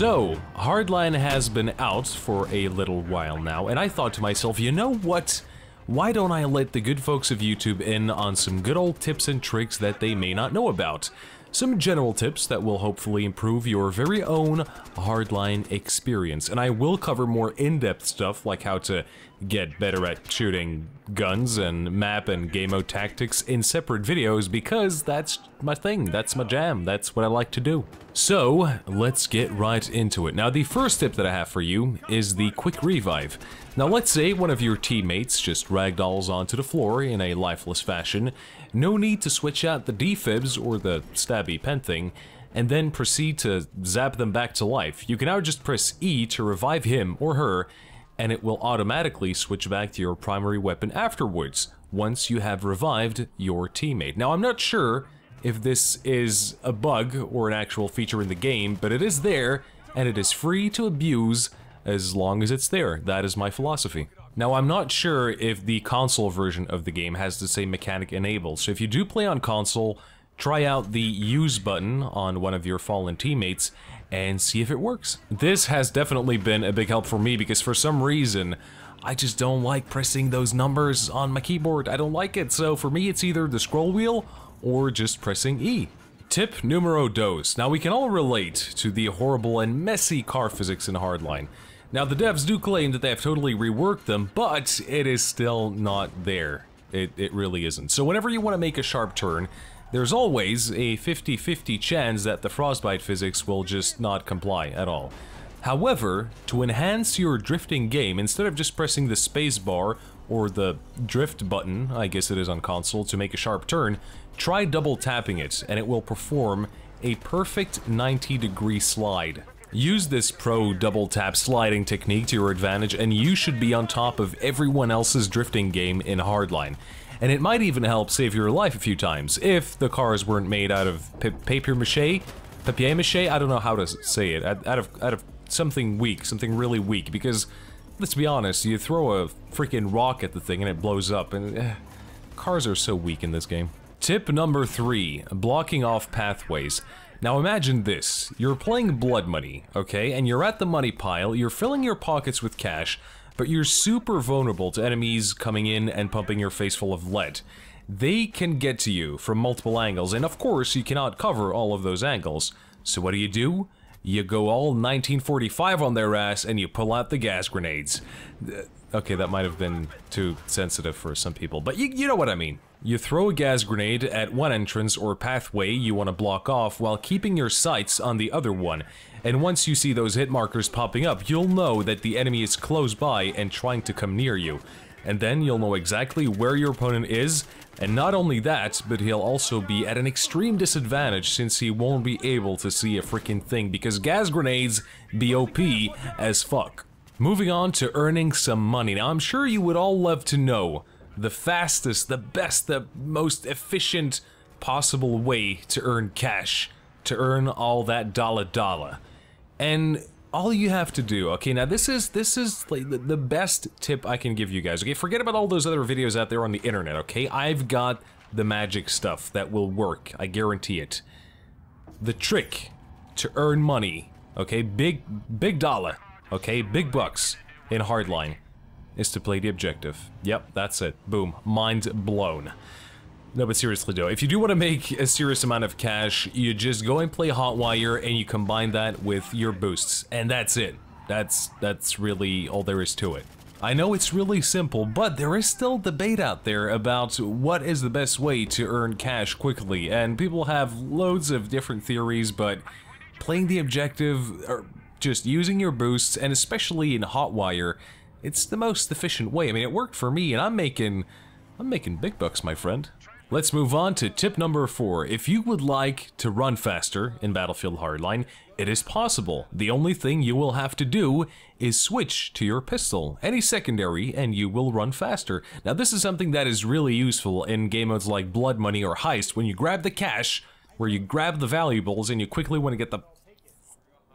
So, Hardline has been out for a little while now, and I thought to myself, you know what? Why don't I let the good folks of YouTube in on some good old tips and tricks that they may not know about? Some general tips that will hopefully improve your very own Hardline experience. And I will cover more in-depth stuff like how to get better at shooting guns and map and game mode tactics in separate videos because that's my thing, that's my jam, that's what I like to do. So, let's get right into it. Now, the first tip that I have for you is the quick revive. Now, let's say one of your teammates just ragdolls onto the floor in a lifeless fashion. No need to switch out the defibs or the stabby pen thing, and then proceed to zap them back to life. You can now just press E to revive him or her, and it will automatically switch back to your primary weapon afterwards, once you have revived your teammate. Now, I'm not sure if this is a bug or an actual feature in the game, but it is there, and it is free to abuse as long as it's there. That is my philosophy. Now, I'm not sure if the console version of the game has the same mechanic enabled, so if you do play on console, try out the use button on one of your fallen teammates and see if it works. This has definitely been a big help for me because for some reason, I just don't like pressing those numbers on my keyboard. I don't like it, so for me it's either the scroll wheel or just pressing E. Tip numero dos. Now, we can all relate to the horrible and messy car physics in Hardline. Now, the devs do claim that they have totally reworked them, but it is still not there. It really isn't. So whenever you want to make a sharp turn, there's always a 50-50 chance that the frostbite physics will just not comply at all. However, to enhance your drifting game, instead of just pressing the space bar or the drift button, I guess it is on console, to make a sharp turn, try double tapping it and it will perform a perfect 90-degree slide. Use this pro double tap sliding technique to your advantage and you should be on top of everyone else's drifting game in Hardline. And it might even help save your life a few times if the cars weren't made out of papier mache, I don't know how to say it, out of something weak, something really weak, because let's be honest, you throw a freaking rock at the thing and it blows up, and cars are so weak in this game. Tip number 3, blocking off pathways. Now imagine this, you're playing Blood Money, okay, and you're at the money pile, you're filling your pockets with cash, but you're super vulnerable to enemies coming in and pumping your face full of lead. They can get to you from multiple angles, and of course you cannot cover all of those angles. So what do? You go all 1945 on their ass and you pull out the gas grenades. Okay, that might have been too sensitive for some people, but you know what I mean. You throw a gas grenade at one entrance or pathway you want to block off while keeping your sights on the other one. And once you see those hit markers popping up, you'll know that the enemy is close by and trying to come near you. And then you'll know exactly where your opponent is, and not only that, but he'll also be at an extreme disadvantage since he won't be able to see a freaking thing because gas grenades be OP as fuck. Moving on to earning some money. Now, I'm sure you would all love to know the fastest, the best, the most efficient possible way to earn cash, to earn all that dollar. And all you have to do, okay, now this is like the best tip I can give you guys, okay? Forget about all those other videos out there on the internet, okay? I've got the magic stuff that will work, I guarantee it. The trick to earn money, okay, big dollar, okay, big bucks in Hardline is to play the objective. Yep, that's it. Boom. Mind blown. No, but seriously though, if you do want to make a serious amount of cash, you just go and play Hotwire and you combine that with your boosts, and that's it. That's really all there is to it. I know it's really simple, but there is still debate out there about what is the best way to earn cash quickly, and people have loads of different theories, but playing the objective, or just using your boosts, and especially in Hotwire, it's the most efficient way. I mean, it worked for me, and I'm making big bucks, my friend. Let's move on to tip number 4. If you would like to run faster in Battlefield Hardline, it is possible. The only thing you will have to do is switch to your pistol, any secondary, and you will run faster. Now, this is something that is really useful in game modes like Blood Money or Heist, when you grab the cash, where you grab the valuables, and you quickly want to get the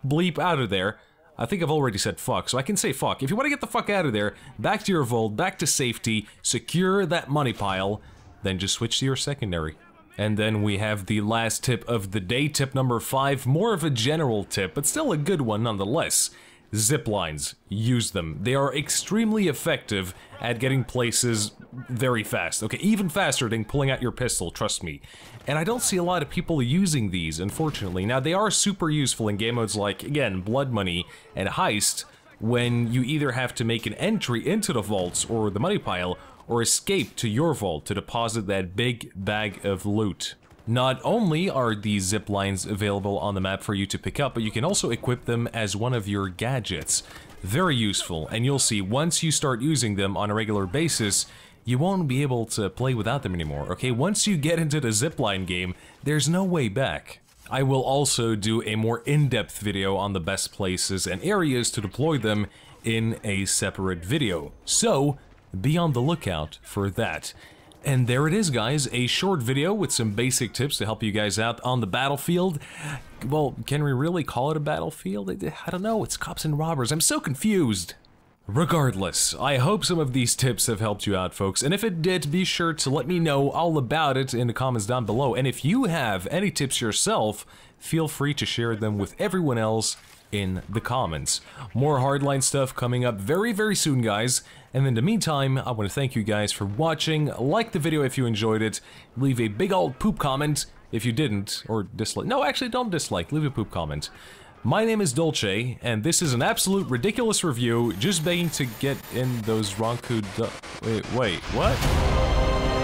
bleep out of there. I think I've already said fuck, so I can say fuck. If you want to get the fuck out of there, back to your vault, back to safety, secure that money pile, then just switch to your secondary. And then we have the last tip of the day, tip number 5, more of a general tip, but still a good one nonetheless. Ziplines. Use them. They are extremely effective at getting places very fast. Okay, even faster than pulling out your pistol, trust me. And I don't see a lot of people using these, unfortunately. Now, they are super useful in game modes like, again, Blood Money and Heist, when you either have to make an entry into the vaults or the money pile, or escape to your vault to deposit that big bag of loot. Not only are these zip lines available on the map for you to pick up, but you can also equip them as one of your gadgets. Very useful, and you'll see once you start using them on a regular basis, you won't be able to play without them anymore, okay? Once you get into the zipline game, there's no way back. I will also do a more in-depth video on the best places and areas to deploy them in a separate video. So, be on the lookout for that. And there it is, guys, a short video with some basic tips to help you guys out on the battlefield. Well, can we really call it a battlefield? I don't know, it's cops and robbers, I'm so confused. Regardless, I hope some of these tips have helped you out, folks, and if it did, be sure to let me know all about it in the comments down below. And if you have any tips yourself, feel free to share them with everyone else in the comments. More Hardline stuff coming up very, very soon, guys. And in the meantime, I want to thank you guys for watching. Like the video if you enjoyed it. Leave a big old poop comment if you didn't, or dislike. No, actually, don't dislike. Leave a poop comment. My name is Dolce, and this is an absolute ridiculous review, just begging to get in those Ronku. Wait, what?